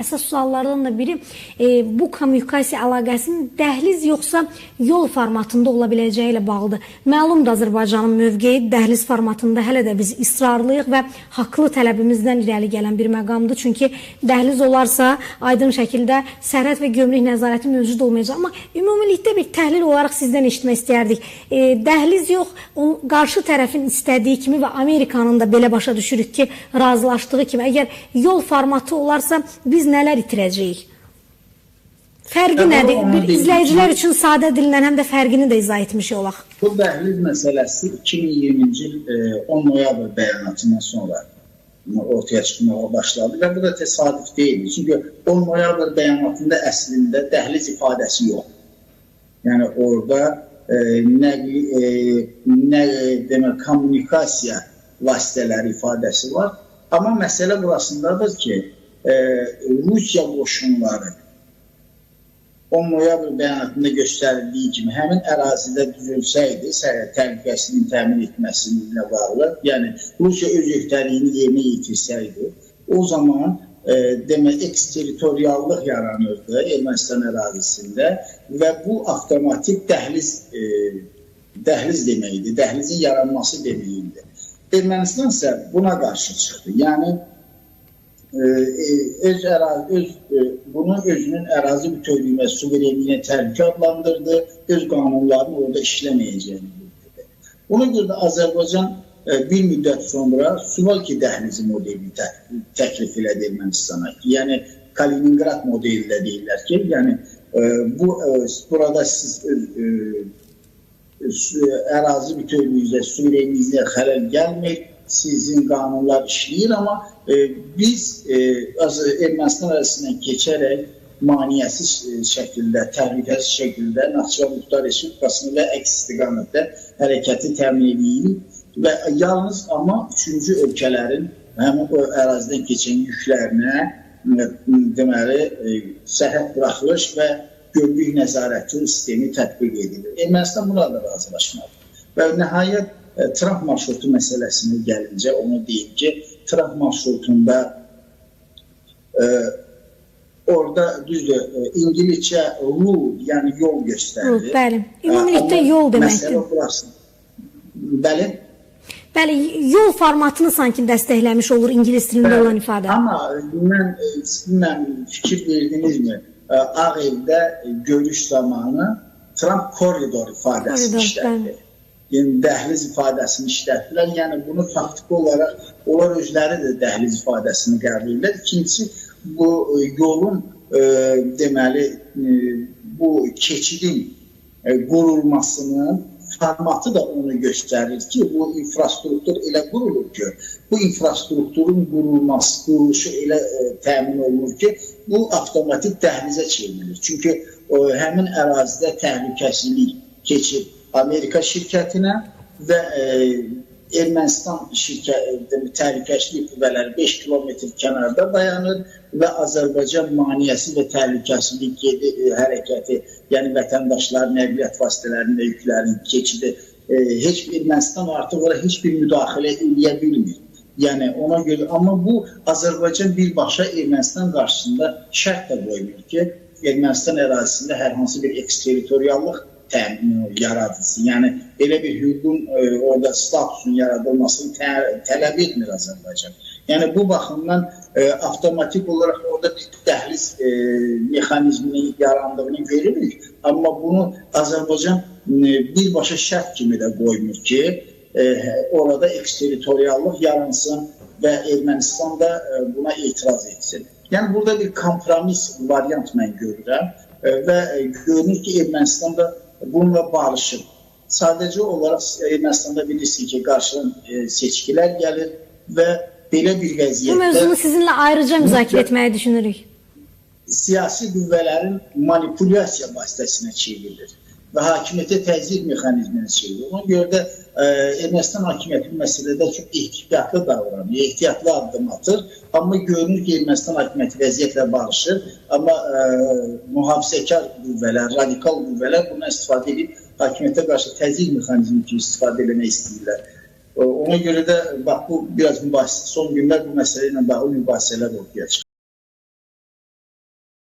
Əsas suallardan da biri bu kommunikasiya əlaqəsinin dəhliz yoxsa yol formatında ola biləcəyi ilə bağlıdır. Məlumdur, Azərbaycanın mövqeyi dəhliz formatında hələ də biz israrlıyıq və haqlı tələbimizdən irəli gələn bir məqamdır. Çünki dəhliz olarsa aydın şəkildə sərhəd və gömrük nəzarəti mövcud olmayacaq. Amma ümumilikdə bir təhlil olaraq sizdən eşitmək istəyərdik. Dəhliz yox, qarşı tərəfin istədiyi kimi və Amerikanın da belə başa düşürük ki, razılaşdığı kimi, əgər yol formatı olarsa biz nələr itirəcəyik? Fərqi nədir? Bir izləyicilər üçün sadə dillə həm də fərqini də izah etmiş olaq. Bu dəhliz məsələsi 2020-ci il 10 noyabr bəyanatından sonra ortaya çıxmağa başladı və bu da təsadüf deyil. Çünki 10 noyabr bəyanatında əslində dəhliz ifadəsi yox. Yəni orada nə kommunikasiya vasitələri ifadəsi var. Amma məsələ burasındadır ki, Rusiya qoşunları 10 noyabr bəyanatında göstərildiyi kimi həmin ərazidə düzülsəydi, təhlükəsinin təmin etməsinə bağlı, yəni Rusiya öz öhdəliyini yerinə yetirsəydi, o zaman eksterritoriallıq yaranırdı Ermənistan ərazisində və bu avtomatik dəhliz deməkdir, dəhlizin yaranması deməkdir. Ermənistan isə buna qarşı çıxdı. Yəni, bunu özünün ərazi bütövlüyünə, suverenliyinə təhlükə adlandırdı, öz qanunlarını orada işləməyəcəyini bildirdi. Ona görə də Azərbaycan bir müddət sonra Suvalki dəhlizi modelini təklif elədi Ermənistana. Yəni, Kaliningrad modeli də deyirlər ki, yəni, burada siz ərazi bütövlüyünüzə, suverenliyinizə xələl gəlmir, sizin qanunlar işləyir, amma biz Ermənistan ərazisindən keçərək maniyəsiz şəkildə, təhlükəsiz şəkildə Naxçıvan Muxtar Respublikasını və əks istiqamətdə hərəkəti təmin edirik və yalnız amma üçüncü ölkələrin həmin o ərazidən keçən yüklərinə deməli, sərhəd buraxılış və gömrük nəzarəti sistemi tətbiq edilir. Ermənistan buna da razılaşmadı. Və nəhayət Trump marşrutu məsələsinə gəlincə onu deyim ki, Trump marşrutunda orada düzdür, İngilizcə rule, yəni yol göstərilir. Bəli, ümumilikdə yol deməkdir. Məsələ burası. Bəli? Bəli, yol formatını sanki dəstəkləmiş olur İngilis dilində olan ifadə. Amma mən fikir verdinizmi? Ağ evdə görüş zamanı Trump koridor ifadəsini işlətdi. Yəni, dəhliz ifadəsini işlətdilər. Yəni, bunu faktiki olaraq onlar özləri də dəhliz ifadəsini qəbul edirlər. İkincisi, bu yolun, deməli, bu keçidin qurulmasının formatı da onu göstərir ki, bu infrastruktur elə qurulur ki, bu infrastrukturun quruluşu elə təmin olunur ki, bu avtomatik dəhlizə çevrilir. Çünki həmin ərazidə təhlükəsizlik keçir Amerika şirkətinə və Ermənistan təhlükəsizlik qüvvələri 5 kilometr kənarda dayanır və Azərbaycan maniyəsi və təhlükəsizlik hərəkəti, yəni vətəndaşların, nəqliyyat vasitələrində yüklərin keçidi, Ermənistan artıq oraya heç bir müdaxilə eləyə bilmir. Yəni, ona görə, amma bu Azərbaycan birbaşa Ermənistan qarşısında şərt də qoymur ki, Ermənistan ərazisində hər hansı bir eksterritoriallıq yaradıcısı. Yəni, elə bir hüququn orada statusun yaradılmasını tələb etmir Azərbaycan. Yəni, bu baxımdan avtomatik olaraq orada bir dəhliz mexanizminin yarandığını görürük. Amma bunu Azərbaycan birbaşa şərt kimi də qoymur ki, orada eksterritoriallıq yaransın və Ermənistan da buna etiraz etsin. Yəni, burada bir kompromis variant mən görürəm və görünür ki, Ermənistan da bununla barışır. Sadəcə olaraq Ermənistanda bilirsiniz ki, qarşıdan seçkilər gəlir və belə bir vəziyyətdə... Bu mövzunu sizinlə ayrıca müzakirə etməyi düşünürük. Siyasi qüvvələrin manipulyasiya vasitəsinə çevrilir və hakimiyyətə təzyiq mexanizminə çevrilir. Ona görə də Ermənistan hakimiyyəti bu məsələdə çox ehtiyatlı davranır, ehtiyatlı addım atır. Amma görünür ki, Ermənistan hakimiyyəti vəziyyətlə barışır. Amma mühafizəkar qüvvələr, radikal qüvvələr bundan istifadə edib hakimiyyətə qarşı təzyiq mexanizmi kimi istifadə etmək istəyirlər. Ona görə də bax, bu biraz mübahisə, son günlər bu məsələ ilə bağlı mübahisələr ortaya çıxır.